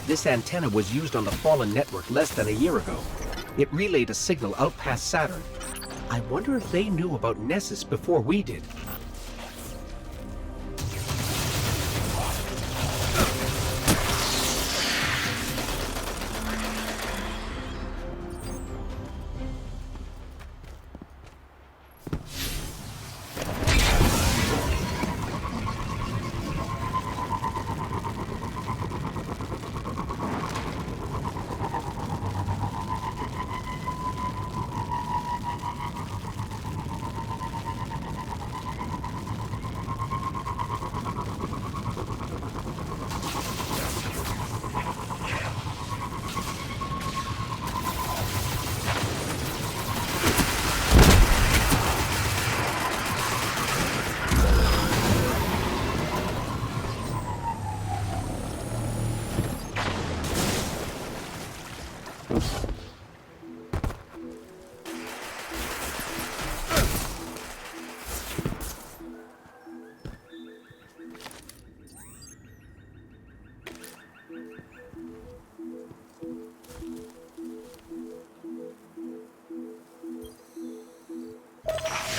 This antenna was used on the Fallen network less than a year ago. It relayed a signal out past Saturn. I wonder if they knew about Nessus before we did.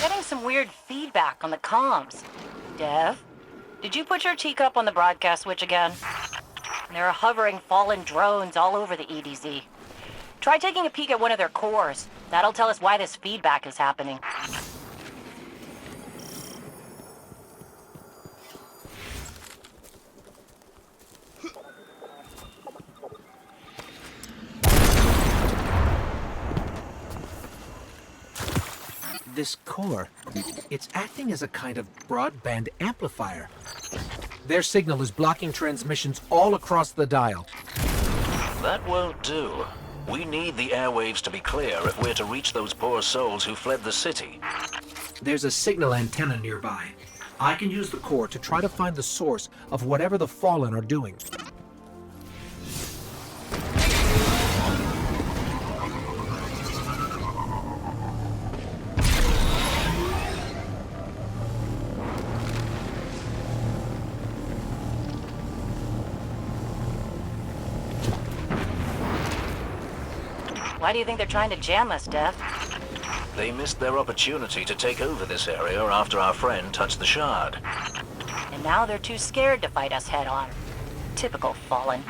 Getting some weird feedback on the comms. Dev, did you put your teacup on the broadcast switch again? There are hovering Fallen drones all over the EDZ. Try taking a peek at one of their cores. That'll tell us why this feedback is happening. This core, it's acting as a kind of broadband amplifier. Their signal is blocking transmissions all across the dial. That won't do. We need the airwaves to be clear if we're to reach those poor souls who fled the city. There's a signal antenna nearby. I can use the core to try to find the source of whatever the Fallen are doing. Why do you think they're trying to jam us, Dev? They missed their opportunity to take over this area after our friend touched the shard. And now they're too scared to fight us head-on. Typical Fallen.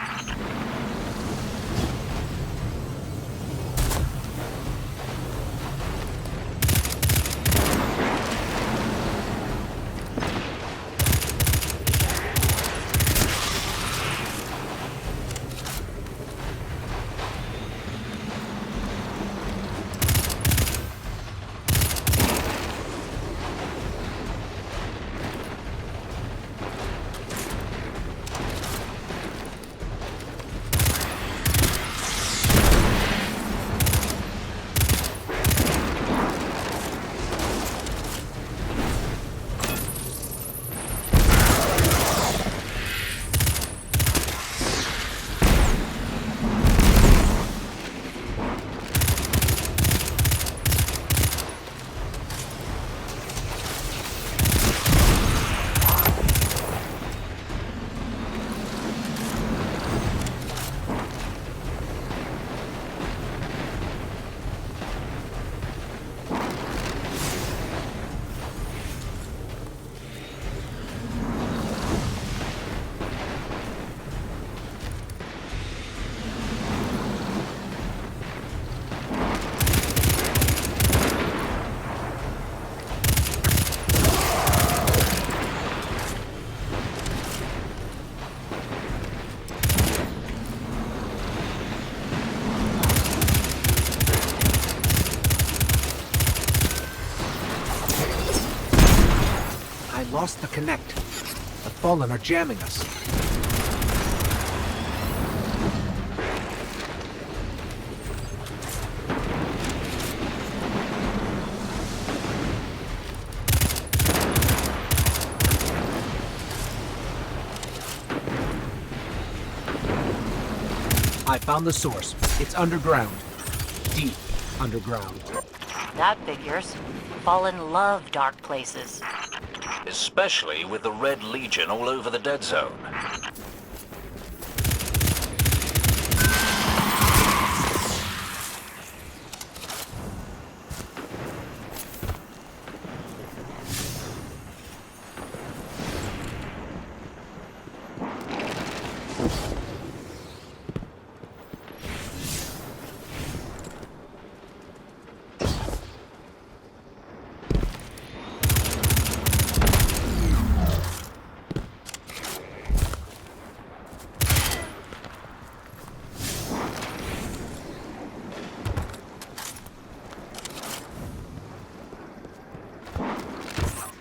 Lost the connect. The Fallen are jamming us. I found the source. It's underground. Deep underground. That figures. Fallen love dark places. Especially with the Red Legion all over the dead zone.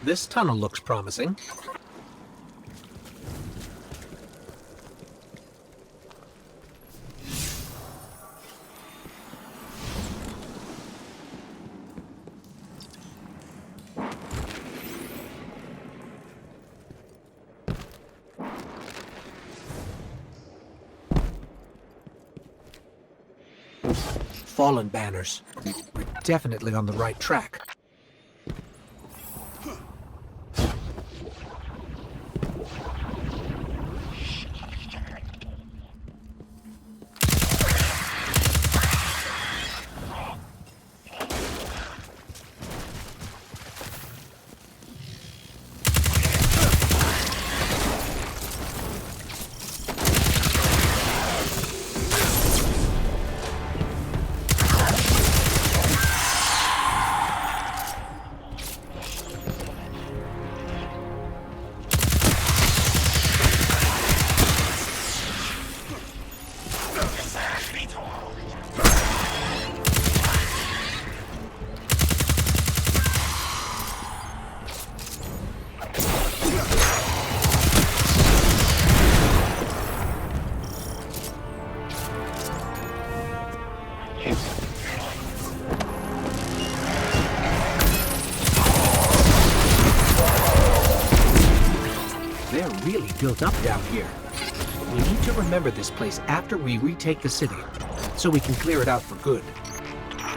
This tunnel looks promising. Fallen banners. We're definitely on the right track. They're really built up down here. We need to remember this place after we retake the city, so we can clear it out for good.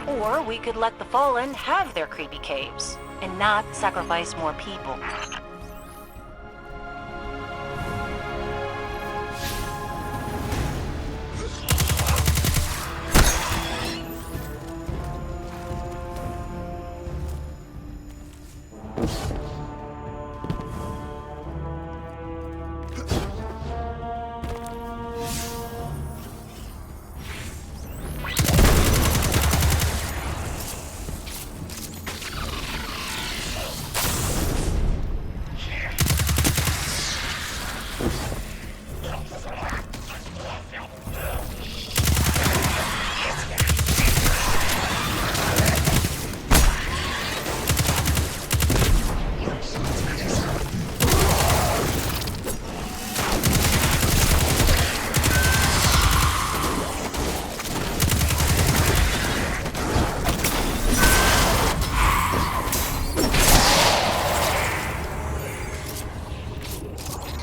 Or we could let the Fallen have their creepy caves, and not sacrifice more people.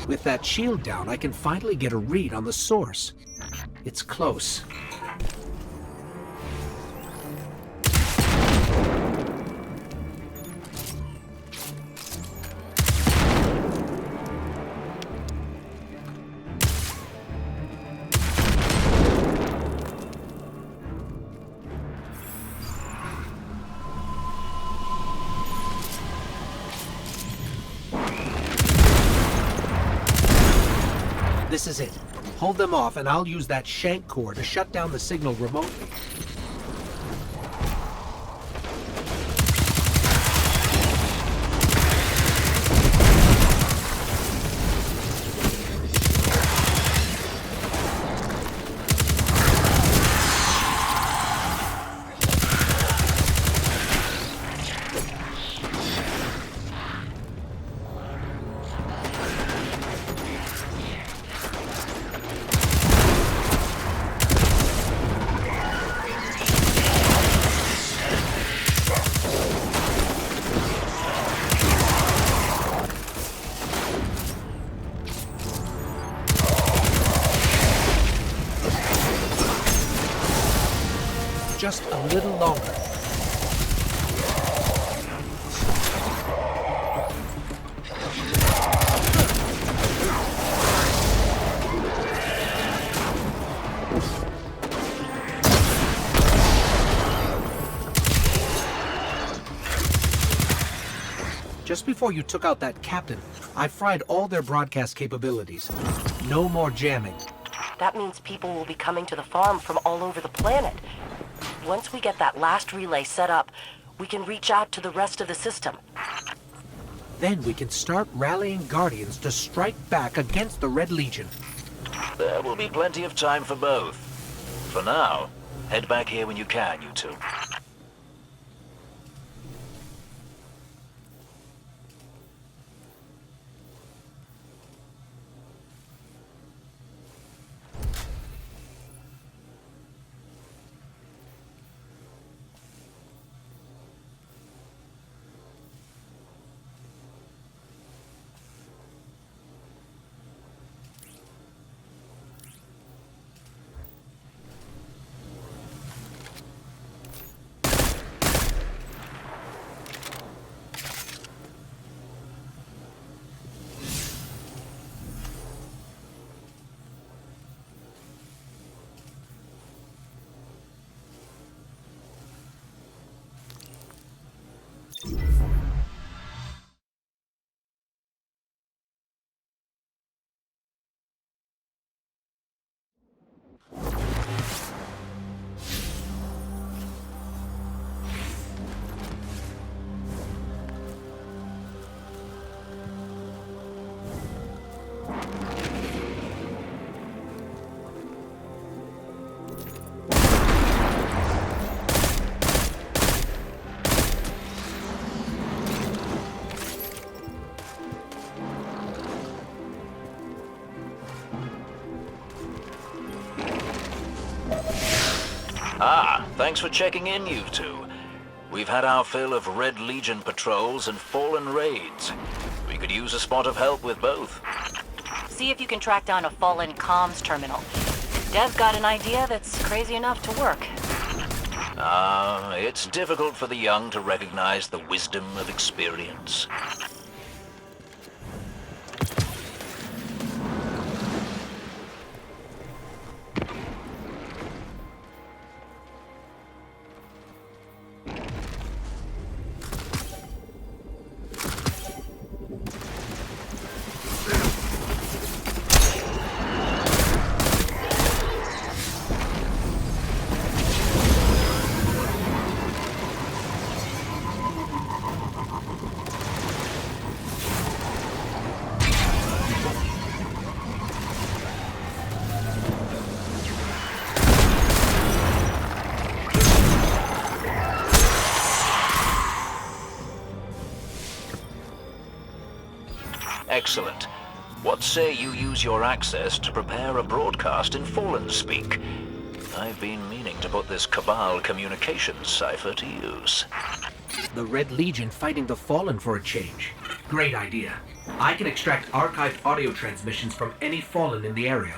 With that shield down, I can finally get a read on the source. It's close. This is it. Hold them off and I'll use that shank core to shut down the signal remotely. Just a little longer. Just before you took out that captain, I fried all their broadcast capabilities. No more jamming. That means people will be coming to the farm from all over the planet. Once we get that last relay set up, we can reach out to the rest of the system. Then we can start rallying Guardians to strike back against the Red Legion. There will be plenty of time for both. For now, head back here when you can, you two. Ah, thanks for checking in, you two. We've had our fill of Red Legion patrols and Fallen raids. We could use a spot of help with both. See if you can track down a Fallen comms terminal. Dev's got an idea that's crazy enough to work. It's difficult for the young to recognize the wisdom of experience. Excellent. What say you use your access to prepare a broadcast in Fallen speak? I've been meaning to put this Cabal communications cipher to use. The Red Legion fighting the Fallen for a change. Great idea. I can extract archived audio transmissions from any Fallen in the area.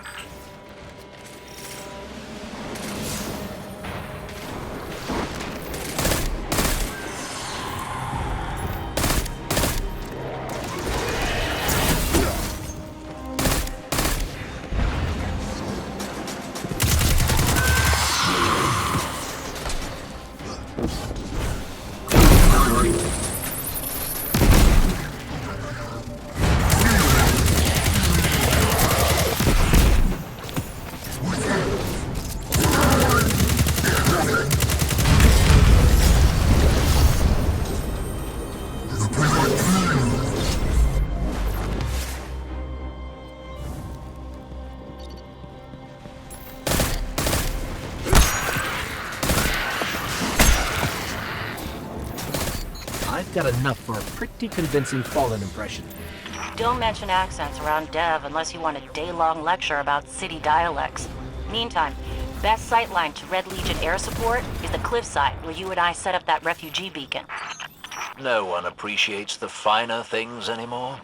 I've got enough for a pretty convincing Fallen impression. Don't mention accents around Dev unless you want a day-long lecture about city dialects. Meantime, best sightline to Red Legion air support is the cliffside where you and I set up that refugee beacon. No one appreciates the finer things anymore.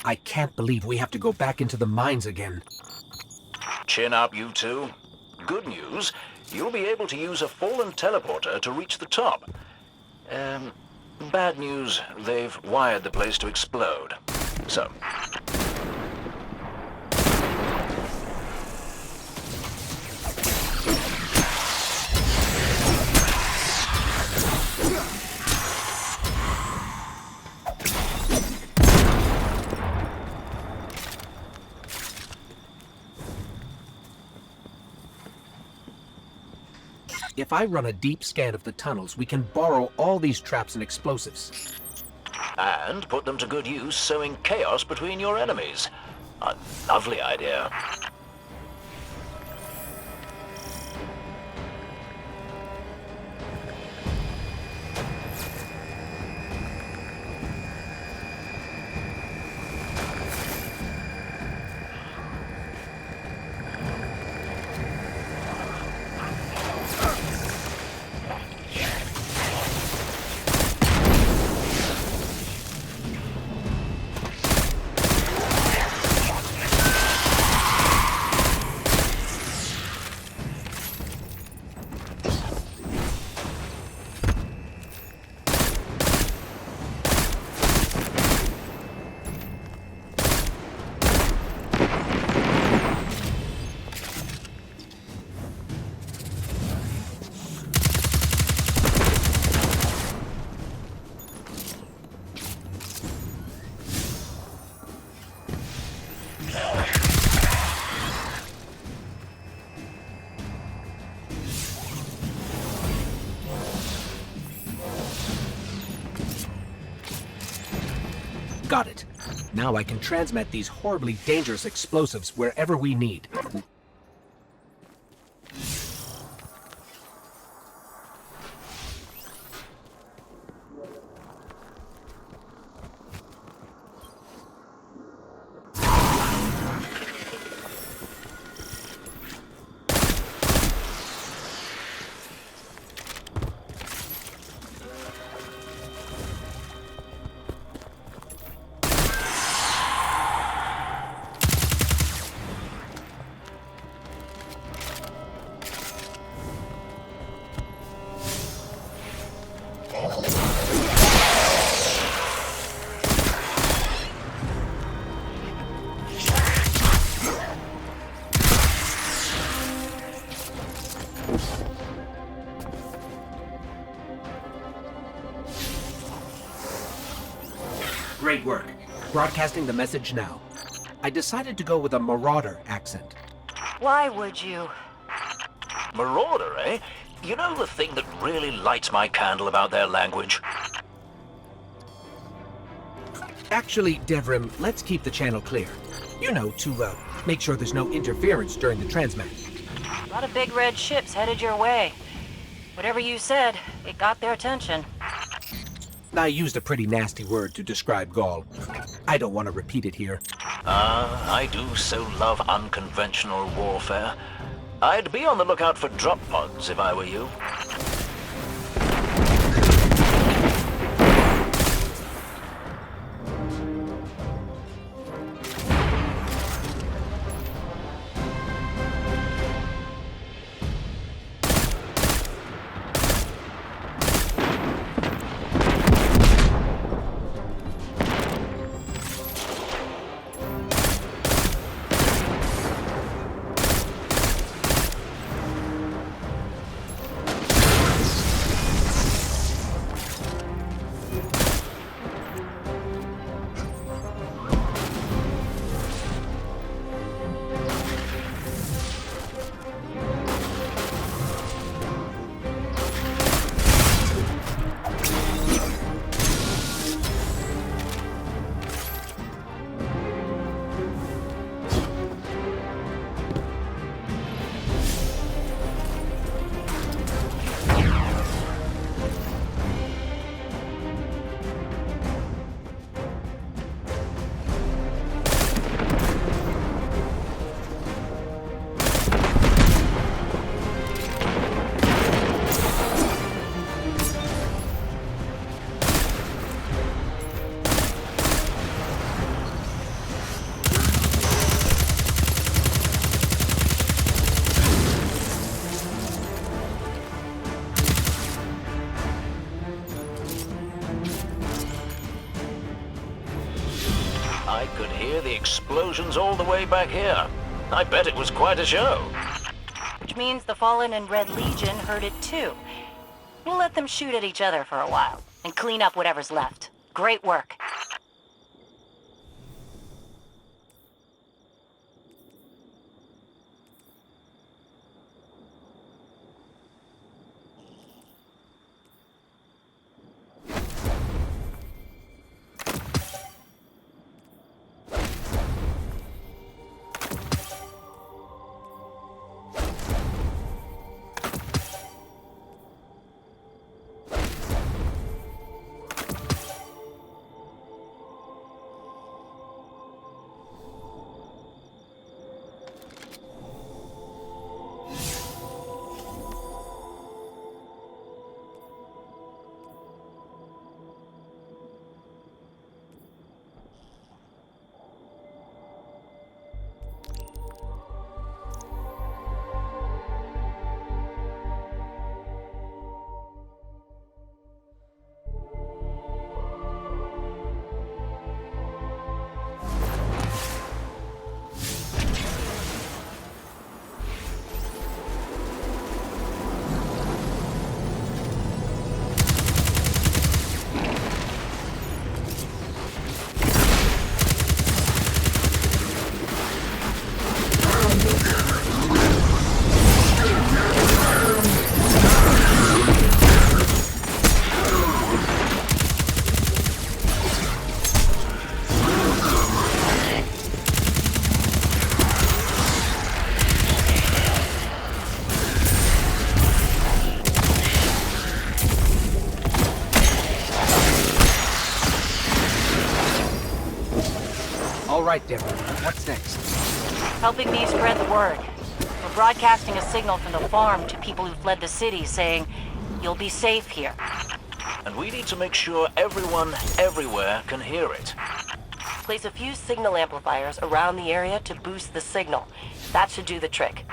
I can't believe we have to go back into the mines again. Chin up, you two. Good news, you'll be able to use a Fallen teleporter to reach the top. Bad news, they've wired the place to explode. So, If I run a deep scan of the tunnels, we can borrow all these traps and explosives. and put them to good use sowing chaos between your enemies. A lovely idea. Got it. Now I can transmit these horribly dangerous explosives wherever we need. Great work. Broadcasting the message now. I decided to go with a Marauder accent. Why would you? Marauder, eh? You know the thing that really lights my candle about their language? Actually, Devrim, let's keep the channel clear. You know, to make sure there's no interference during the transmat. A lot of big red ships headed your way. Whatever you said, it got their attention. I used a pretty nasty word to describe Gaul. I don't want to repeat it here. I do so love unconventional warfare. I'd be on the lookout for drop pods if I were you. I could hear the explosions all the way back here. I bet it was quite a show. Which means the Fallen and Red Legion heard it too. We'll let them shoot at each other for a while, and clean up whatever's left. Great work. All right, Deborah. What's next? Helping me spread the word. We're broadcasting a signal from the farm to people who fled the city saying, "You'll be safe here." And we need to make sure everyone, everywhere, can hear it. Place a few signal amplifiers around the area to boost the signal. That should do the trick.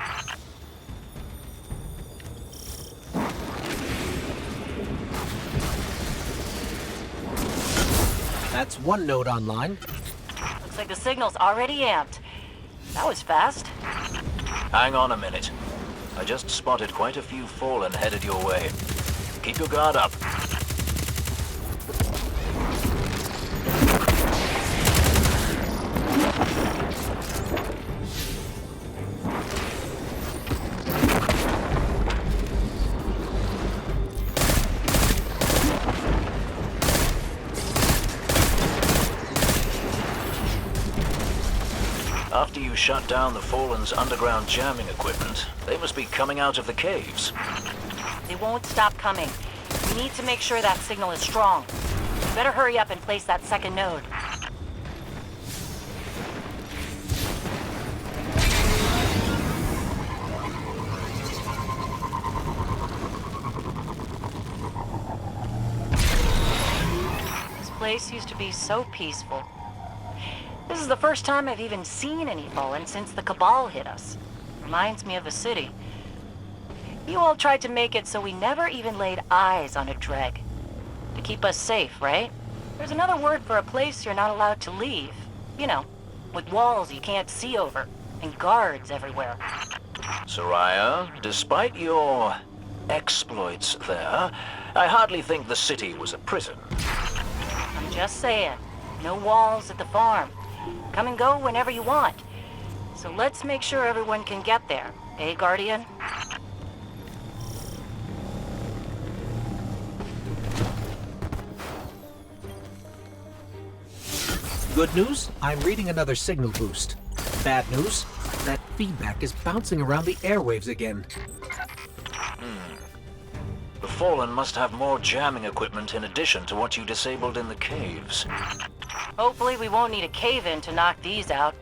That's one node online. Looks like the signal's already amped. That was fast. Hang on a minute. I just spotted quite a few Fallen headed your way. Keep your guard up. After you shut down the Fallen's underground jamming equipment, they must be coming out of the caves. They won't stop coming. We need to make sure that signal is strong. We better hurry up and place that second node. This place used to be so peaceful. This is the first time I've even seen any Fallen since the Cabal hit us. Reminds me of the city. You all tried to make it so we never even laid eyes on a Dreg. To keep us safe, right? There's another word for a place you're not allowed to leave. You know, with walls you can't see over, and guards everywhere. Soraya, despite your exploits there, I hardly think the city was a prison. I'm just saying, no walls at the farm. Come and go whenever you want. So let's make sure everyone can get there, eh, Guardian? Good news, I'm reading another signal boost. Bad news, that feedback is bouncing around the airwaves again. The Fallen must have more jamming equipment in addition to what you disabled in the caves. Hopefully we won't need a cave-in to knock these out.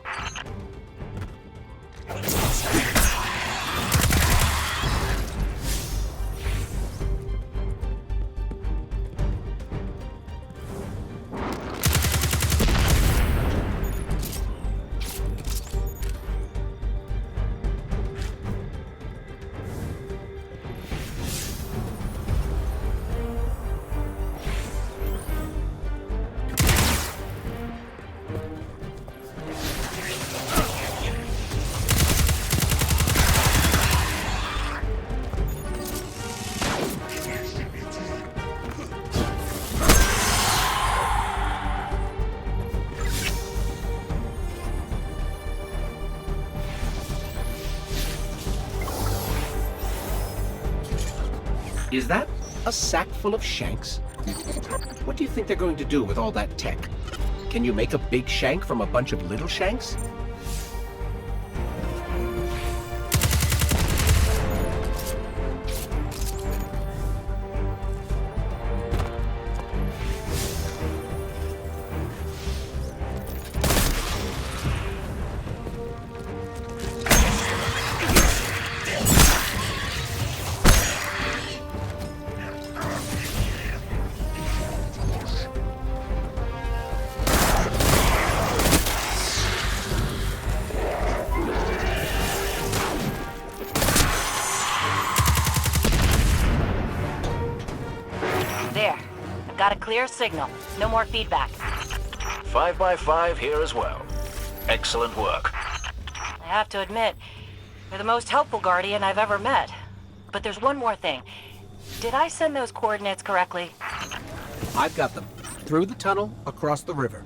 Is that a sack full of shanks? What do you think they're going to do with all that tech? Can you make a big shank from a bunch of little shanks? There. I've got a clear signal. No more feedback. 5x5 here as well. Excellent work. I have to admit, you're the most helpful Guardian I've ever met. But there's one more thing. Did I send those coordinates correctly? I've got them. Through the tunnel, across the river.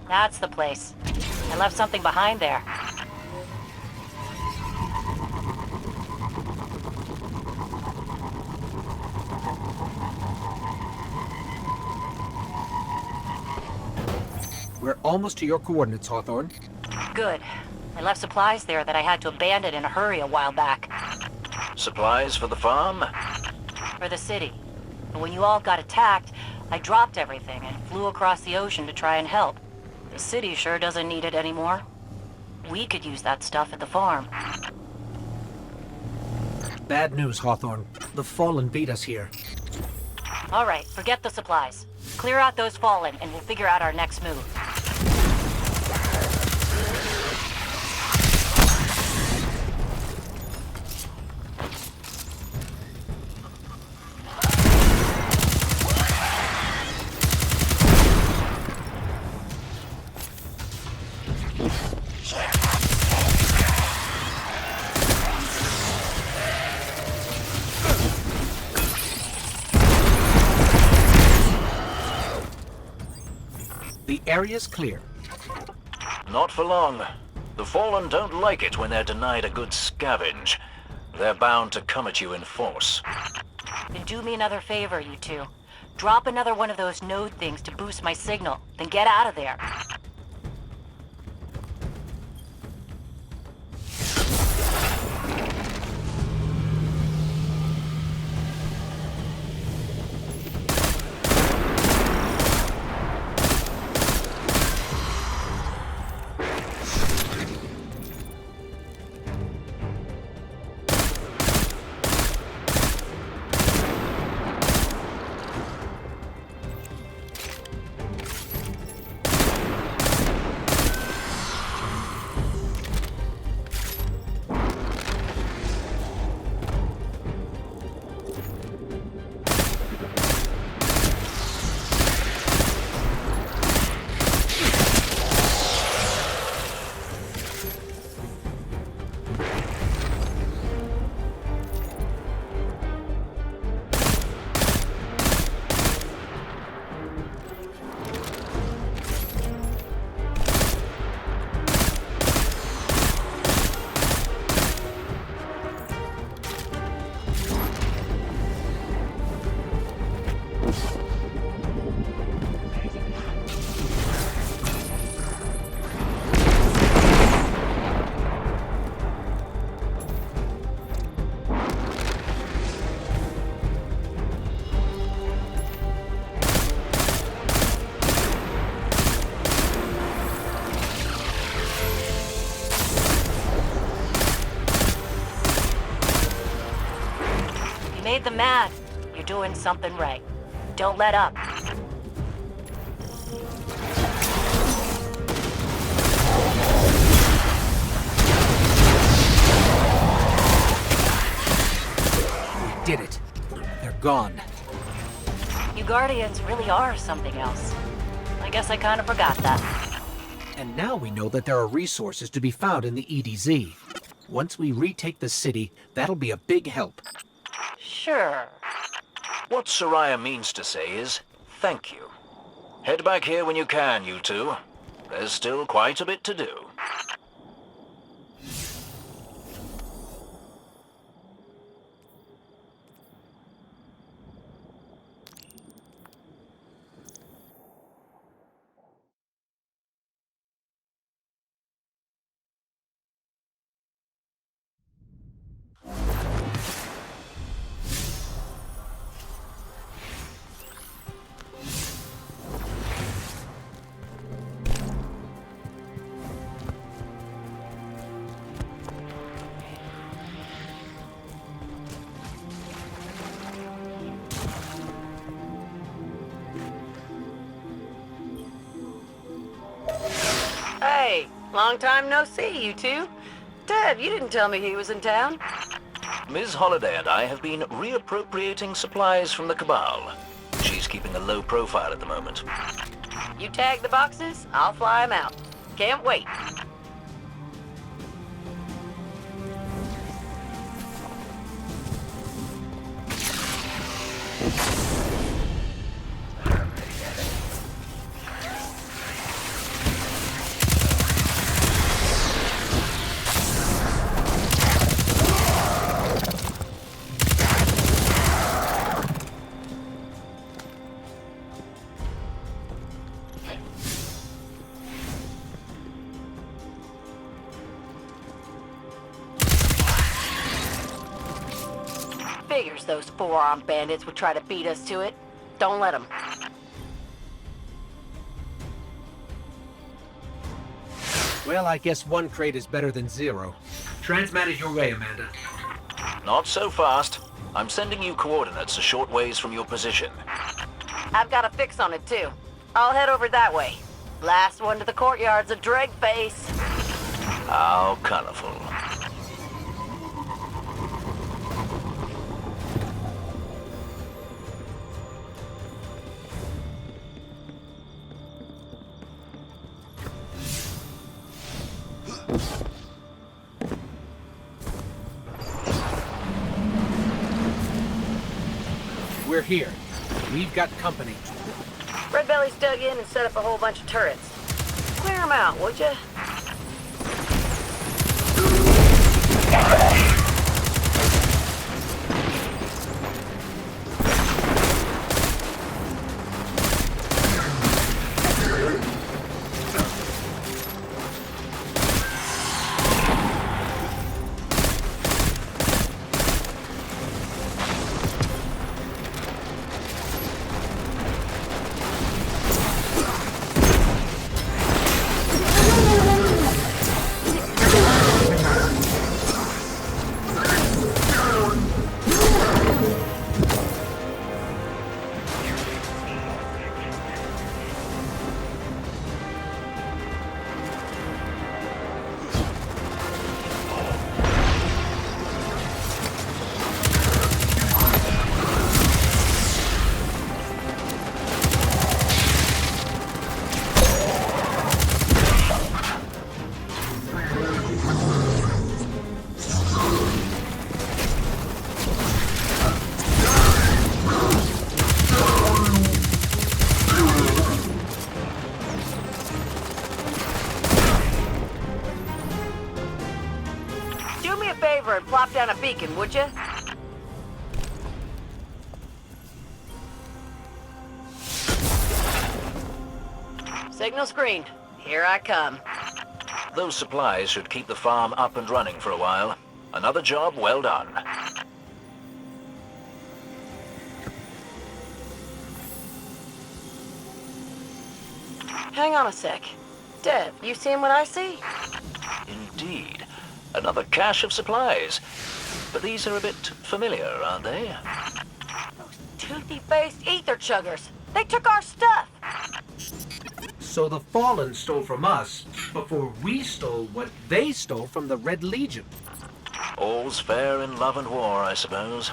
That's the place. I left something behind there. We're almost to your coordinates, Hawthorne. Good. I left supplies there that I had to abandon in a hurry a while back. Supplies for the farm? For the city. But when you all got attacked, I dropped everything and flew across the ocean to try and help. The city sure doesn't need it anymore. We could use that stuff at the farm. Bad news, Hawthorne. The Fallen beat us here. All right, forget the supplies. Clear out those Fallen, and we'll figure out our next move. The area's clear. Not for long. The Fallen don't like it when they're denied a good scavenge. They're bound to come at you in force. Then do me another favor, you two. Drop another one of those node things to boost my signal, then get out of there. Made them mad. You're doing something right. Don't let up. We did it. They're gone. You Guardians really are something else. I guess I kind of forgot that. And now we know that there are resources to be found in the EDZ. Once we retake the city, that'll be a big help. Sure. What Soraya means to say is, thank you. Head back here when you can, you two. There's still quite a bit to do. Hey, long time no see, you two. Dev, you didn't tell me he was in town. Ms. Holliday and I have been reappropriating supplies from the Cabal. She's keeping a low profile at the moment. You tag the boxes, I'll fly 'em out. Can't wait. Figures those four-armed bandits would try to beat us to it. Don't let them. Well, I guess one crate is better than zero. Transmat it your way, Amanda. Not so fast. I'm sending you coordinates a short ways from your position. I've got a fix on it, too. I'll head over that way. Last one to the courtyard's a dreg face. How colorful. We're here. We've got company. Red Belly's dug in and set up a whole bunch of turrets. Clear them out, would you? Do me a favor and plop down a beacon, would you? Signal screened. Here I come. Those supplies should keep the farm up and running for a while. Another job well done. Hang on a sec. Dev, you seeing what I see? Indeed. Another cache of supplies. But these are a bit familiar, aren't they? Toothy-faced ether chuggers. They took our stuff. So the Fallen stole from us before we stole what they stole from the Red Legion. All's fair in love and war, I suppose.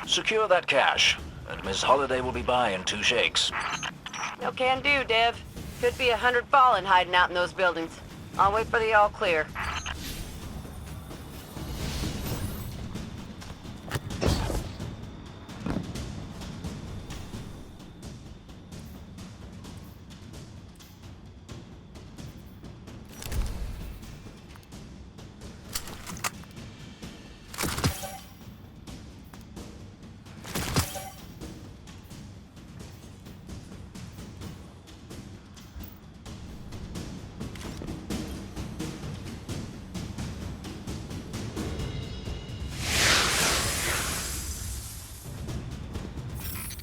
Secure that cache, and Miss Holliday will be by in 2 shakes. No can do, Dev. Could be 100 Fallen hiding out in those buildings. I'll wait for the all clear.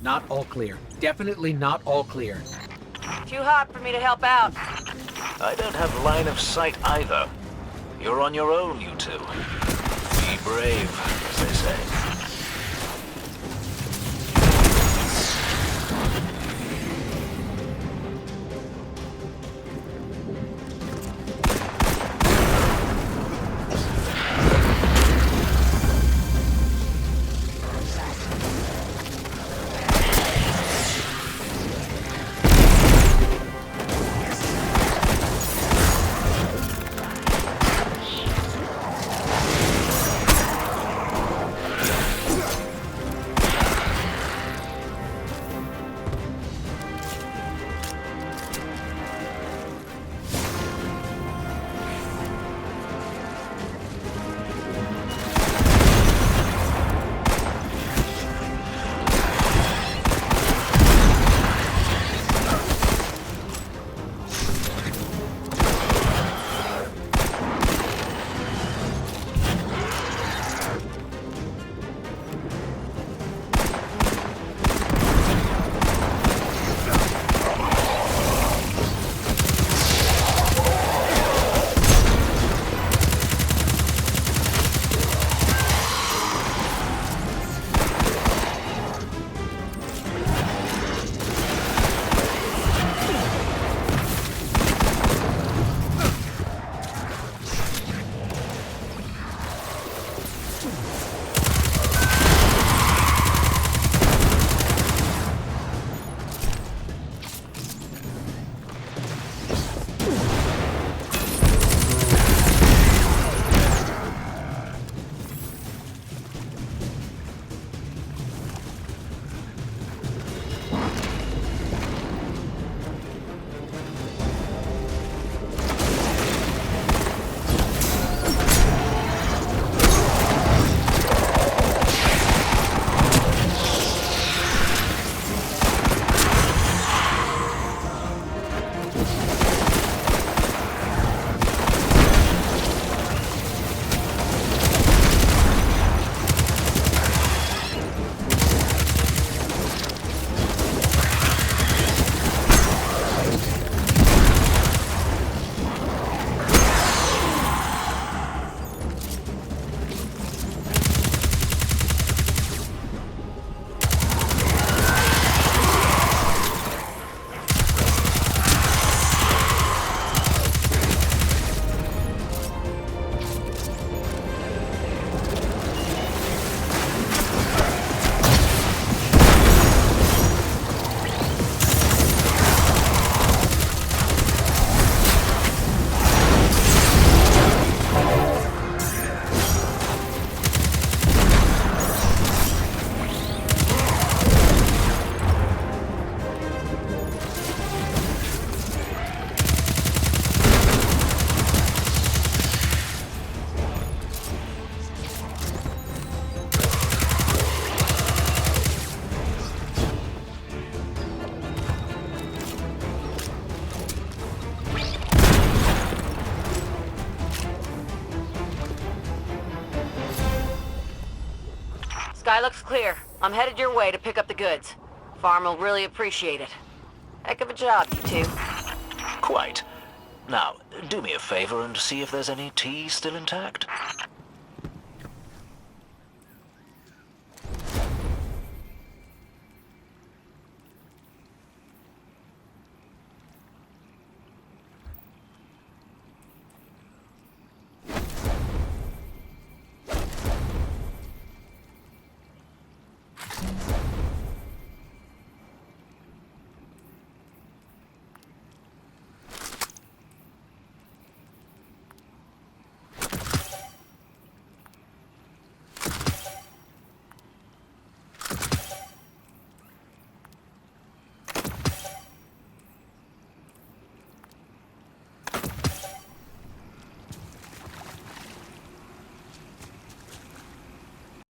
Not all clear. Definitely not all clear. Too hot for me to help out. I don't have line of sight either. You're on your own, you two. Be brave, as they say. Sky looks clear. I'm headed your way to pick up the goods. Farm will really appreciate it. Heck of a job, you two. Quite. Now, do me a favor and see if there's any tea still intact.